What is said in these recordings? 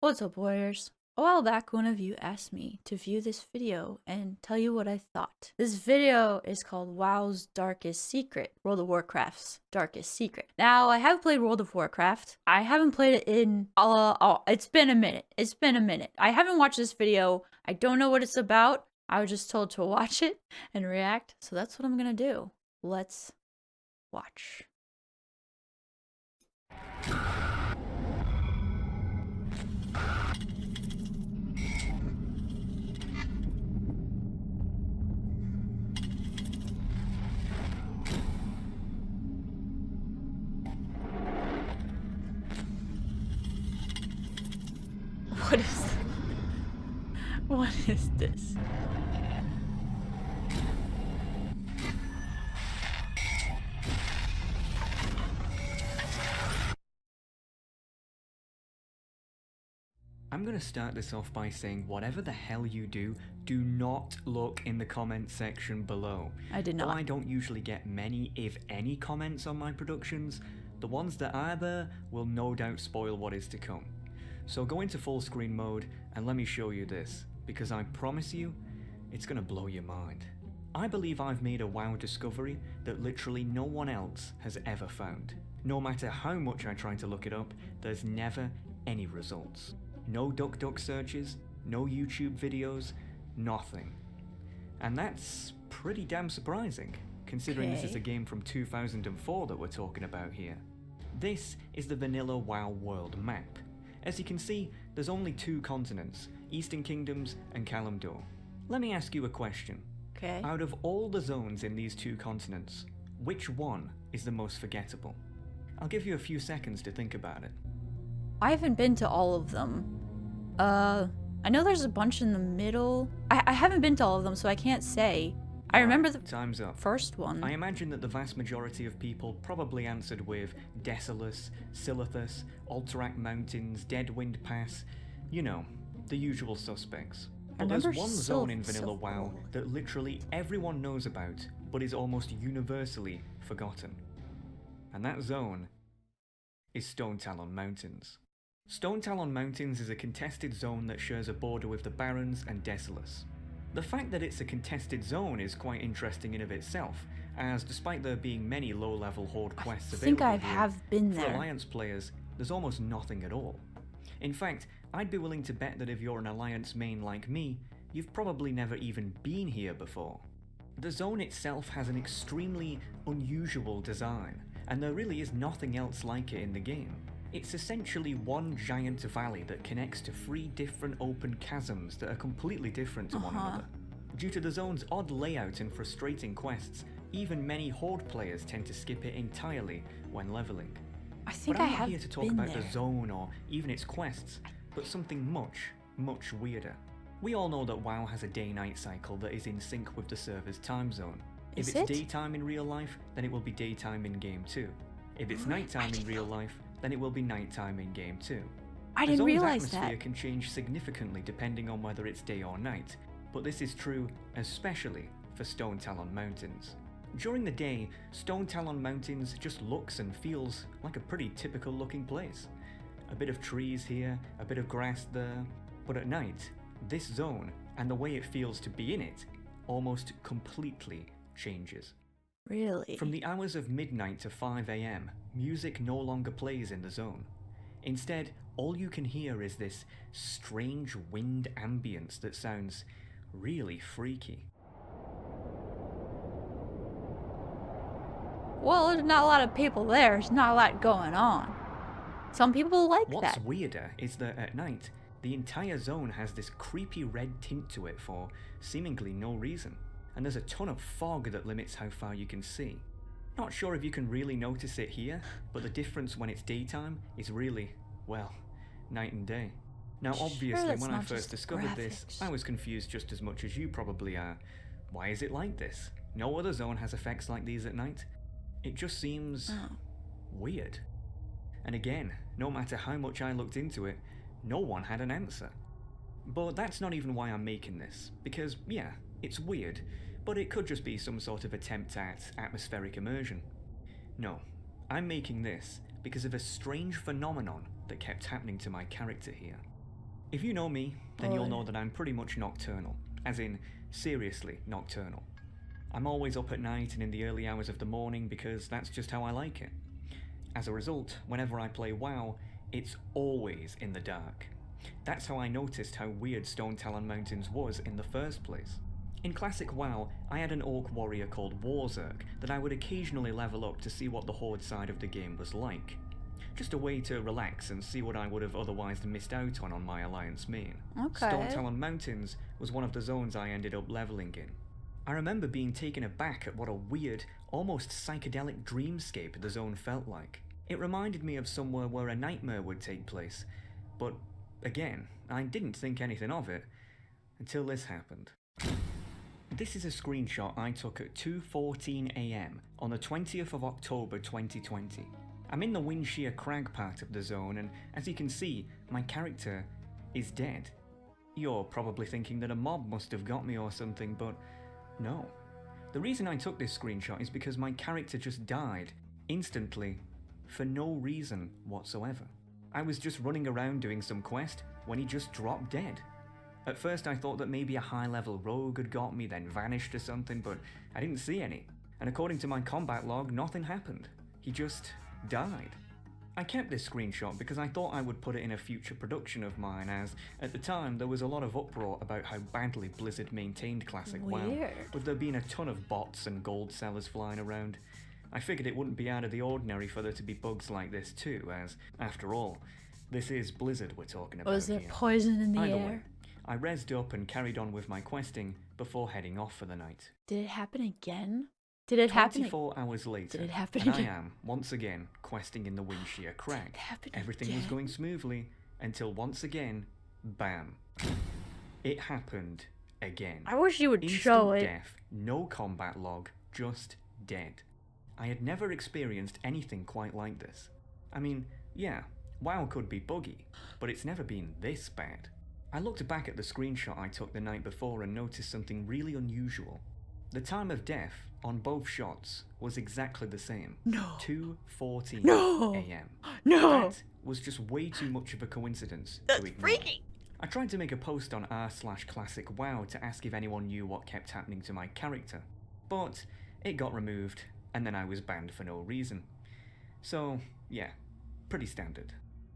What's up, warriors? A while back, one of you asked me to view this video and tell you what I thought. This video is called WoW's Darkest Secret, World of Warcraft's Darkest Secret. Now, I have played World of Warcraft. I haven't played it in, it's been a minute. It's been a minute. I haven't watched this video. I don't know what it's about. I was just told to watch it and react, so that's what I'm gonna do. Let's watch. What is what is this? I'm going to start this off by saying whatever the hell you do not look in the comments section below. I did not. Though I don't usually get many, if any, comments on my productions, the ones that are there will no doubt spoil what is to come. So go into full screen mode and let me show you this, because I promise you, it's going to blow your mind. I believe I've made a WoW discovery that literally no one else has ever found. No matter how much I try to look it up, there's never any results. No DuckDuck searches, no YouTube videos, nothing. And that's pretty damn surprising, considering this is a game from 2004 that we're talking about here. This is the vanilla WoW world map. As you can see, there's only two continents, Eastern Kingdoms and Kalimdor. Let me ask you a question. Okay. Out of all the zones in these two continents, which one is the most forgettable? I'll give you a few seconds to think about it. I haven't been to all of them. I know there's a bunch in the middle. I haven't been to all of them, so I can't say. I remember the Time's up. first one. I imagine that the vast majority of people probably answered with Desolace, Silithus, Alterac Mountains, Deadwind Pass, you know, the usual suspects. But there's one zone in Vanilla WoW that literally everyone knows about, but is almost universally forgotten. And that zone is Stone Talon Mountains. Stone Talon Mountains is a contested zone that shares a border with the Barrens and Desolace. The fact that it's a contested zone is quite interesting in of itself, as despite there being many low-level Horde quests available I think I have been for there. Alliance players, there's almost nothing at all. In fact, I'd be willing to bet that if you're an Alliance main like me, you've probably never even been here before. The zone itself has an extremely unusual design, and there really is nothing else like it in the game. It's essentially one giant valley that connects to three different open chasms that are completely different to one another. Due to the zone's odd layout and frustrating quests, even many Horde players tend to skip it entirely when leveling. I think But I I'm not have here to talk been about there. the zone or even its quests, but something much weirder. We all know that WoW has a day-night cycle that is in sync with the server's time zone. If Is it's it? daytime in real life, then it will be daytime in game too. If it's nighttime in real life, then it will be nighttime in game too. I The didn't zone's realize atmosphere that. can change significantly depending on whether it's day or night, but this is true especially for Stone Talon Mountains. During the day, Stone Talon Mountains just looks and feels like a pretty typical looking place. A bit of trees here, a bit of grass there, but at night, this zone and the way it feels to be in it almost completely changes. Really? From the hours of midnight to 5 AM, music no longer plays in the zone. Instead, all you can hear is this strange wind ambience that sounds really freaky. Well, there's not a lot of people there. There's not a lot going on. Some people like What's that. weirder is that at night, the entire zone has this creepy red tint to it for seemingly no reason, and there's a ton of fog that limits how far you can see. Not sure if you can really notice it here, but the difference when it's daytime is really, well, night and day. Now obviously that's when I not first just the discovered this, graphics. I was confused just as much as you probably are. Why is it like this? No other zone has effects like these at night. It just seems weird. And again, no matter how much I looked into it, no one had an answer. But that's not even why I'm making this, because yeah, it's weird, but it could just be some sort of attempt at atmospheric immersion. No, I'm making this because of a strange phenomenon that kept happening to my character here. If you know me, then Oh. you'll know that I'm pretty much nocturnal, as in seriously nocturnal. I'm always up at night and in the early hours of the morning because that's just how I like it. As a result, whenever I play WoW, it's always in the dark. That's how I noticed how weird Stone Talon Mountains was in the first place. In classic WoW, I had an orc warrior called Warzerk that I would occasionally level up to see what the Horde side of the game was like. Just a way to relax and see what I would have otherwise missed out on my Alliance main. Okay. Stone Talon Mountains was one of the zones I ended up leveling in. I remember being taken aback at what a weird, almost psychedelic dreamscape the zone felt like. It reminded me of somewhere where a nightmare would take place, but again, I didn't think anything of it until this happened. This is a screenshot I took at 2:14 AM on the 20th of October 2020. I'm in the Windshear Crag part of the zone, and as you can see, my character is dead. You're probably thinking that a mob must have got me or something, but no. The reason I took this screenshot is because my character just died, instantly, for no reason whatsoever. I was just running around doing some quest when he just dropped dead. At first I thought that maybe a high-level rogue had got me, then vanished or something, but I didn't see any. And according to my combat log, nothing happened. He just died. I kept this screenshot because I thought I would put it in a future production of mine, as at the time there was a lot of uproar about how badly Blizzard maintained classic WoW, with there being a ton of bots and gold sellers flying around. I figured it wouldn't be out of the ordinary for there to be bugs like this too, as, after all, this is Blizzard we're talking about. Was there here. poison in the Either air? way, I rezzed up and carried on with my questing before heading off for the night. Did it happen again? Did it happen? 24 hours later, Did it happen and again? I am, once again, questing in the Windshear Crag. happen Everything was again? going smoothly, until once again, bam. It happened again. I wish you would Instant show it. death, no combat log, just dead. I had never experienced anything quite like this. I mean, yeah, WoW could be buggy, but it's never been this bad. I looked back at the screenshot I took the night before and noticed something really unusual. The time of death on both shots was exactly the same. No. 2:14 No. AM. No. That was just way too much of a coincidence That's to ignore. freaky. I tried to make a post on r/classic WoW to ask if anyone knew what kept happening to my character, but it got removed, and then I was banned for no reason. So, yeah, pretty standard.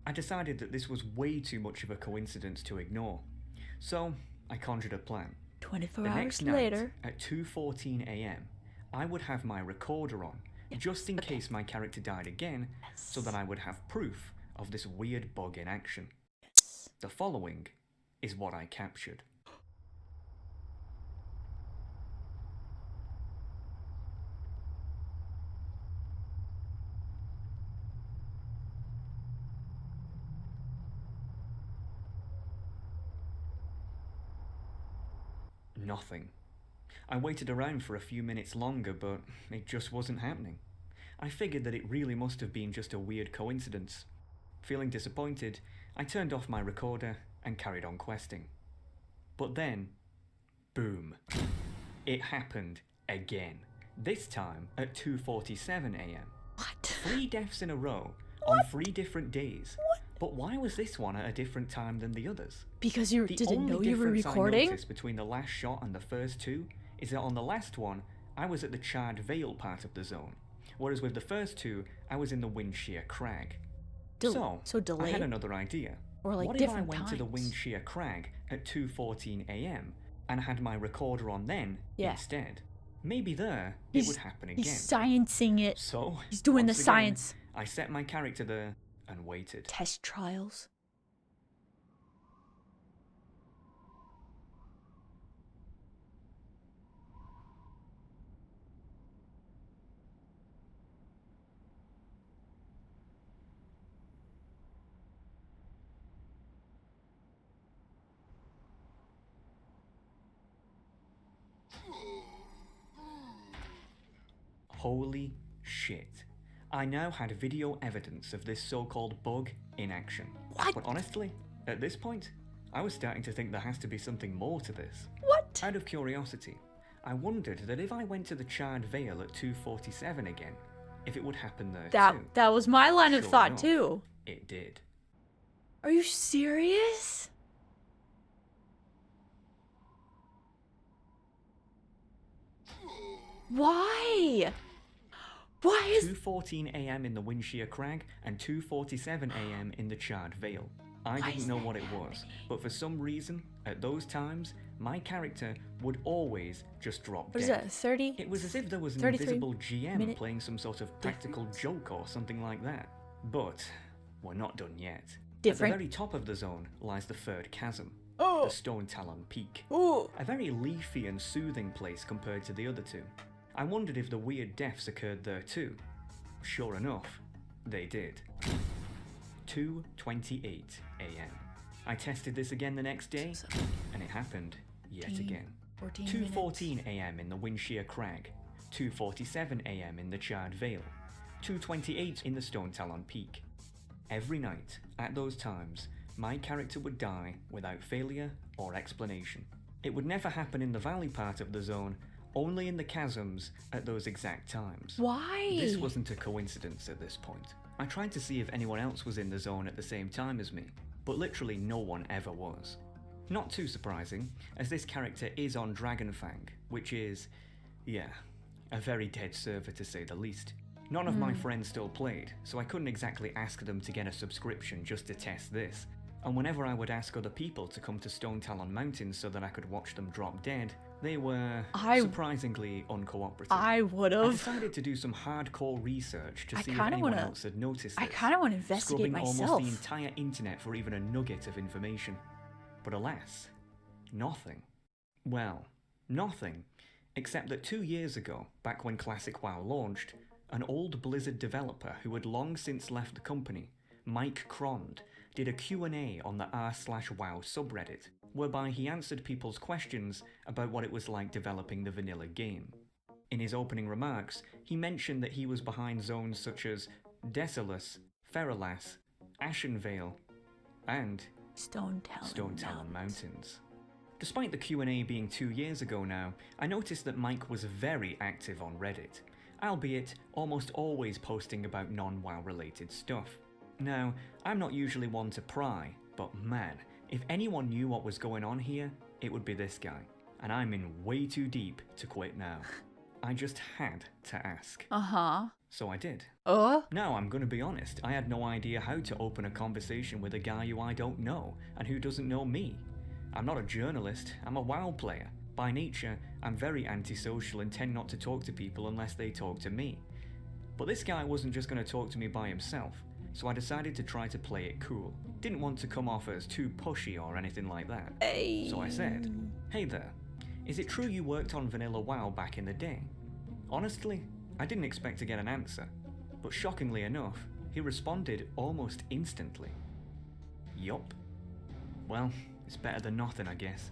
I decided that this was way too much of a coincidence to ignore, so I conjured a plan. 24 The hours next night, later. at 2:14 AM, I would have my recorder on, just in case my character died again, so that I would have proof of this weird bug in action. Yes. The following is what I captured. Nothing. I waited around for a few minutes longer, but it just wasn't happening. I figured that it really must have been just a weird coincidence. Feeling disappointed, I turned off my recorder and carried on questing. But then, boom. It happened again. This time at 2:47 AM. What? 3 deaths in a row on 3 different days. But why was this one at a different time than the others? Because you The didn't know only you were difference I recording? noticed between the last shot and the first two is that on the last one, I was at the Charred Vale part of the zone, whereas with the first two, I was in the Windshear Crag. So I delay? had another idea. Or like what if I different went to the times? Windshear Crag at 2:14 AM and had my recorder on then Yeah. instead? Maybe there He's- it would happen again. He's sciencing it. So He's doing the once again, science. I set my character there and waited. Test trials. Holy shit. I now had video evidence of this so-called bug in action. What? But honestly, at this point, I was starting to think there has to be something more to this. What? Out of curiosity, I wondered that if I went to the Charred Vale at 2:47 again, if it would happen there too. That was my line of Sure thought enough, too. It did. Are you serious? Why? Why is 2:14 a.m. in the Windshear Crag and 2:47 a.m. in the Charred Vale. I Why didn't is know that what it was, happening? but for some reason, at those times, my character would always just drop What is dead. that? 30? It was as if there was an 33 invisible GM minute playing some sort of practical joke or something like that. But we're not done yet. Different. At the very top of the zone lies the third chasm, Oh. the Stone Talon Peak. Ooh. A very leafy and soothing place compared to the other two. I wondered if the weird deaths occurred there too. Sure enough, they did. 2:28 a.m. I tested this again the next day, and it happened yet 14, again. 14 2:14 a.m. in the Windshear Crag, 2:47 a.m. in the Charred Vale, 2:28 in the Stone Talon Peak. Every night, at those times, my character would die without failure or explanation. It would never happen in the valley part of the zone, only in the chasms at those exact times. Why? This wasn't a coincidence at this point. I tried to see if anyone else was in the zone at the same time as me, but literally no one ever was. Not too surprising, as this character is on Dragonfang, which is, yeah, a very dead server to say the least. None of my friends still played, so I couldn't exactly ask them to get a subscription just to test this. And whenever I would ask other people to come to Stone Talon Mountains so that I could watch them drop dead, they were surprisingly uncooperative. I would I have. decided to do some hardcore research to I see if kinda anyone wanna- else had noticed this. I kind of want to investigate scrubbing myself. almost the entire internet for even a nugget of information. But alas, nothing. Well, nothing, except that 2 years ago, back when Classic WoW launched, an old Blizzard developer who had long since left the company, Mike Crond, did a Q&A on the r/WoW subreddit, whereby he answered people's questions about what it was like developing the vanilla game. In his opening remarks, he mentioned that he was behind zones such as Desolus, Feralas, Ashenvale, and Stone Talon Mountains. Despite the Q&A being 2 years ago now, I noticed that Mike was very active on Reddit, albeit almost always posting about non-WoW related stuff. Now, I'm not usually one to pry, but man, if anyone knew what was going on here, it would be this guy. And I'm in way too deep to quit now. I just had to ask. Uh-huh. So I did. Oh? Now, I'm gonna be honest, I had no idea how to open a conversation with a guy who I don't know, and who doesn't know me. I'm not a journalist, I'm a WoW player. By nature, I'm very antisocial and tend not to talk to people unless they talk to me. But this guy wasn't just gonna talk to me by himself, so I decided to try to play it cool. Didn't want to come off as too pushy or anything like that. Hey. So I said, "Hey there, is it true you worked on Vanilla WoW back in the day?" Honestly, I didn't expect to get an answer, but shockingly enough, he responded almost instantly. Yup. Well, it's better than nothing, I guess.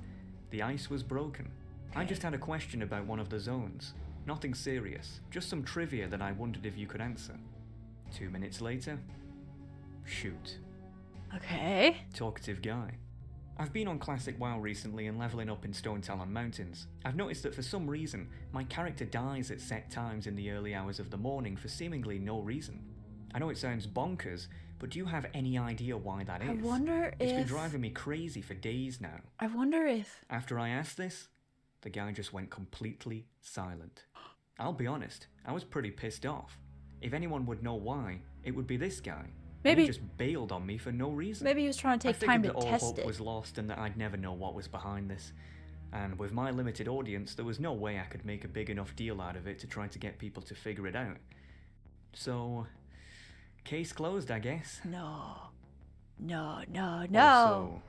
The ice was broken. I just had a question about one of the zones. Nothing serious, just some trivia that I wondered if you could answer. 2 minutes later, shoot. Okay. Talkative guy. I've been on Classic WoW recently and leveling up in Stone Talon Mountains. I've noticed that for some reason, my character dies at set times in the early hours of the morning for seemingly no reason. I know it sounds bonkers, but do you have any idea why that is? I wonder It's been if... driving me crazy for days now. I wonder if... After I asked this, the guy just went completely silent. I'll be honest, I was pretty pissed off. If anyone would know why, it would be this guy. Maybe... He just bailed on me for no reason. Maybe he was trying to take time to I figured that all test hope it. was lost and that I'd never know what was behind this. And with my limited audience, there was no way I could make a big enough deal out of it to try to get people to figure it out. So, case closed, I guess. No. No. Or so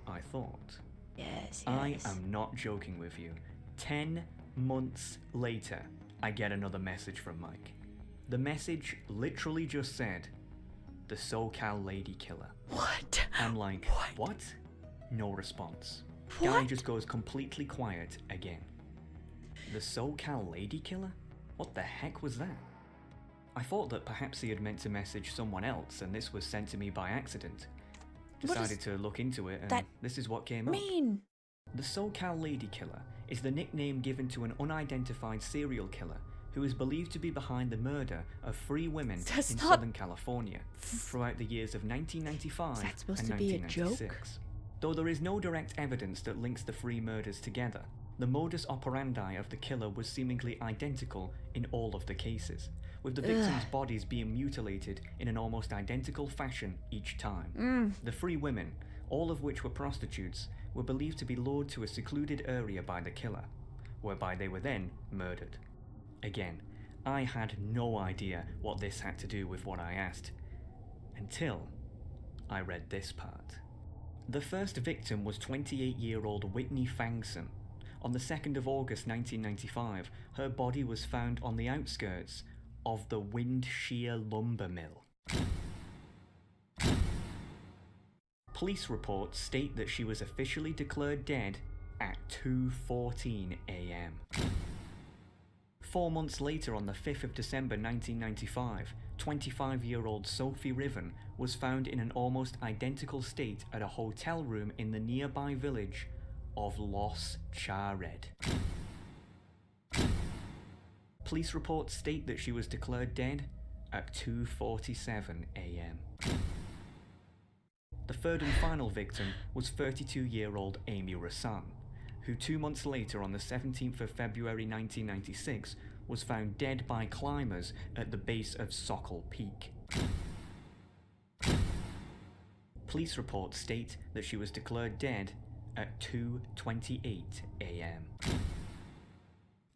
I thought. Yes. I am not joking with you. 10 months later, I get another message from Mike. The message literally just said, "The SoCal Lady Killer." What? I'm like, what? No response. What? Guy just goes completely quiet again. The SoCal Lady Killer? What the heck was that? I thought that perhaps he had meant to message someone else and this was sent to me by accident. Decided to look into it and this is what came up. The SoCal Lady Killer is the nickname given to an unidentified serial killer who is believed to be behind the murder of 3 women in Southern California throughout the years of 1995 Is that supposed and to be a 1996. joke? Though there is no direct evidence that links the 3 murders together, The modus operandi of the killer was seemingly identical in all of the cases, with the victims' bodies being mutilated in an almost identical fashion each time. The three women, all of which were prostitutes, were believed to be lured to a secluded area by the killer, whereby they were then murdered. Again, I had no idea what this had to do with what I asked, until I read this part. The first victim was 28-year-old Whitney Fangson. On the 2nd of August 1995, her body was found on the outskirts of the Windshear lumber mill. Police reports state that she was officially declared dead at 2:14 a.m. 4 months later, on the 5th of December 1995, 25-year-old Sophie Riven was found in an almost identical state at a hotel room in the nearby village of Los Chared. Police reports state that she was declared dead at 2:47 a.m. The third and final victim was 32-year-old Amy Rassan, who 2 months later, on the 17th of February 1996, was found dead by climbers at the base of Sokol Peak. Police reports state that she was declared dead at 2:28 a.m.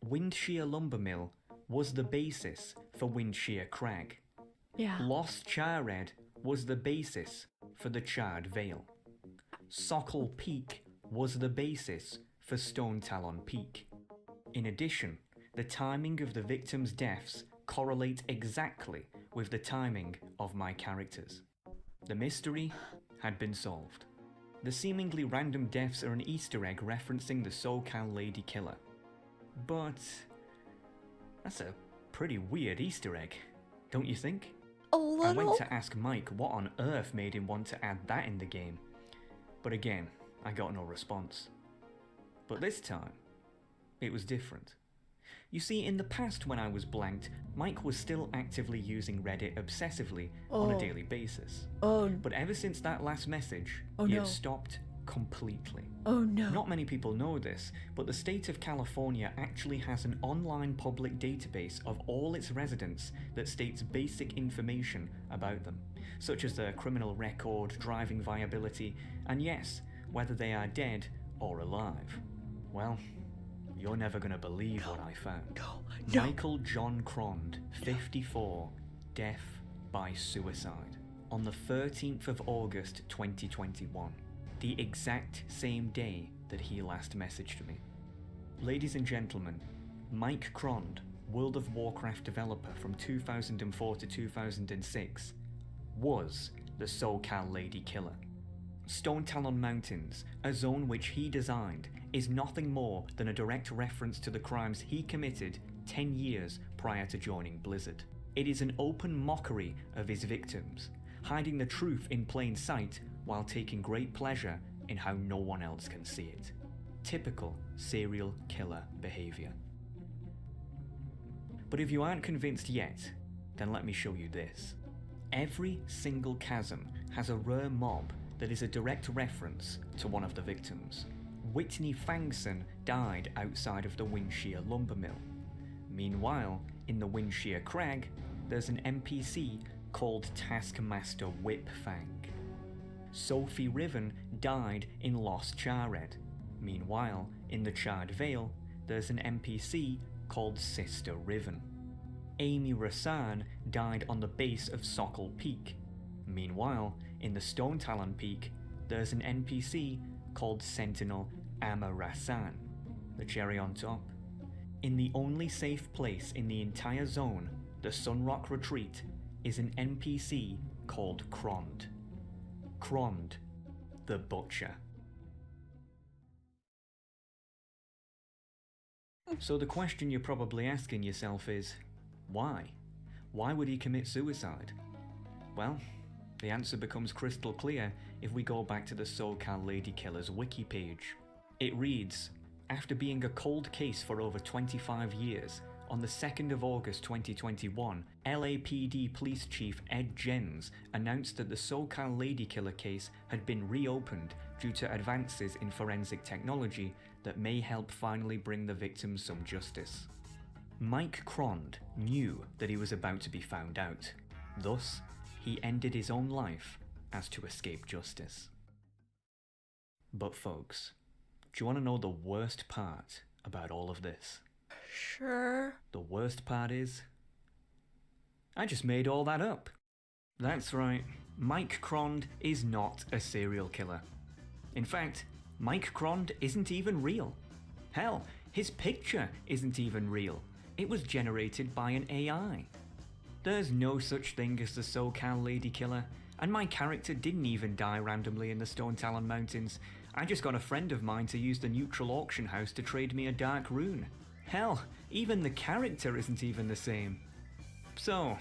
Windshear Lumber Mill was the basis for Windshear Crag. Yeah. Los Chared was the basis for the Charred Vale. Sokol Peak was the basis for Stone Talon Peak. In addition, the timing of the victims' deaths correlate exactly with the timing of my characters. The mystery had been solved. The seemingly random deaths are an Easter egg referencing the SoCal Lady Killer. But that's a pretty weird Easter egg, don't you think? A I little. went to ask Mike what on earth made him want to add that in the game, but again, I got no response. But this time, it was different. You see, in the past when I was blanked, Mike was still actively using Reddit obsessively on a daily basis. But ever since that last message, he had stopped completely. Oh no. Not many people know this, but the state of California actually has an online public database of all its residents that states basic information about them, such as their criminal record, driving viability, and yes, whether they are dead or alive. Well, you're never gonna believe what I found. No. Michael John Crond, 54, death by suicide. On the 13th of August 2021, the exact same day that he last messaged me. Ladies and gentlemen, Mike Crond, World of Warcraft developer from 2004 to 2006, was the SoCal Lady Killer. Stone Talon Mountains, a zone which he designed, is nothing more than a direct reference to the crimes he committed 10 years prior to joining Blizzard. It is an open mockery of his victims, hiding the truth in plain sight while taking great pleasure in how no one else can see it. Typical serial killer behavior. But if you aren't convinced yet, then let me show you this. Every single chasm has a rare mob that is a direct reference to one of the victims. Whitney Fangson died outside of the Windshear lumber mill. Meanwhile, in the Windshear Crag, there's an NPC called Taskmaster Whipfang. Sophie Riven died in Los Chared. Meanwhile, in the Charred Vale, there's an NPC called Sister Riven. Amy Rassan died on the base of Sokol Peak. Meanwhile, in the Stone Talon Peak, there's an NPC called Sentinel Amma Rassan. The cherry on top. In the only safe place in the entire zone, the Sunrock Retreat, is an NPC called Crond. Crond, the Butcher. So the question you're probably asking yourself is, why? Why would he commit suicide? Well, the answer becomes crystal clear if we go back to the SoCal Lady Killer's wiki page. It reads, after being a cold case for over 25 years, On the 2nd of August 2021, LAPD Police Chief Ed Jens announced that the SoCal lady killer case had been reopened due to advances in forensic technology that may help finally bring the victims some justice. Mike Crond knew that he was about to be found out. Thus, he ended his own life as to escape justice. But folks, do you want to know the worst part about all of this? Sure. The worst part is, I just made all that up. That's right, Mike Crond is not a serial killer. In fact, Mike Crond isn't even real. Hell, his picture isn't even real. It was generated by an AI. There's no such thing as the SoCal lady killer, and my character didn't even die randomly in the Stone Talon Mountains. I just got a friend of mine to use the neutral auction house to trade me a dark rune. Hell, even the character isn't even the same. So,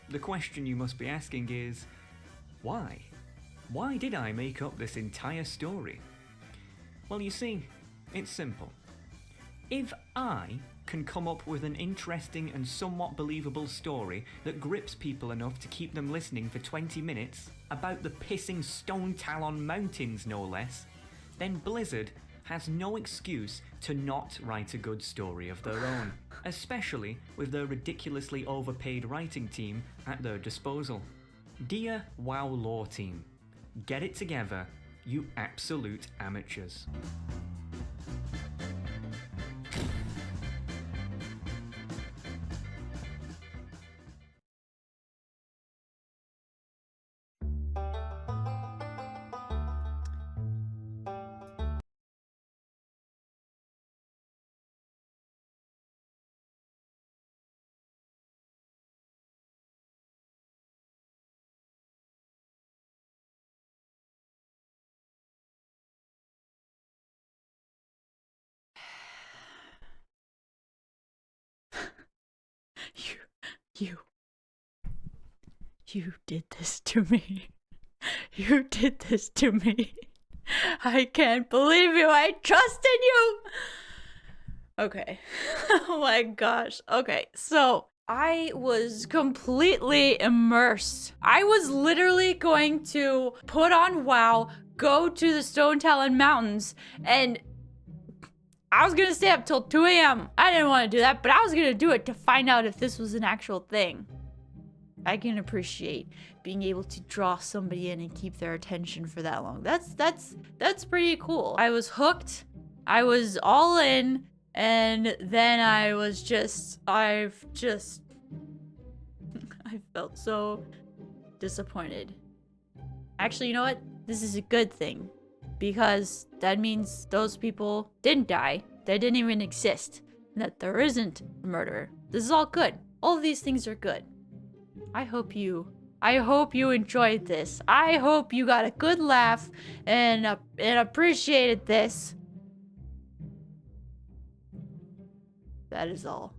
the question you must be asking is, why? Why did I make up this entire story? Well, you see, it's simple. If I can come up with an interesting and somewhat believable story that grips people enough to keep them listening for 20 minutes, about the pissing Stone Talon Mountains no less, then Blizzard has no excuse to not write a good story of their own, especially with their ridiculously overpaid writing team at their disposal. Dear WoW lore team, get it together, you absolute amateurs. You did this to me. You did this to me. I can't believe you. I trusted you. Okay. Oh my gosh. Okay, so I was completely immersed. I was literally going to put on WoW, go to the Stone Talon Mountains, and I was gonna stay up till 2 a.m. I didn't want to do that, but I was gonna do it to find out if this was an actual thing. I can appreciate being able to draw somebody in and keep their attention for that long. That's pretty cool. I was hooked. I was all in, and then I felt so disappointed. Actually, you know what? This is a good thing, because that means those people didn't die. They didn't even exist. And that there isn't a murderer. This is all good. All of these things are good. I hope you enjoyed this. I hope you got a good laugh and appreciated this. That is all.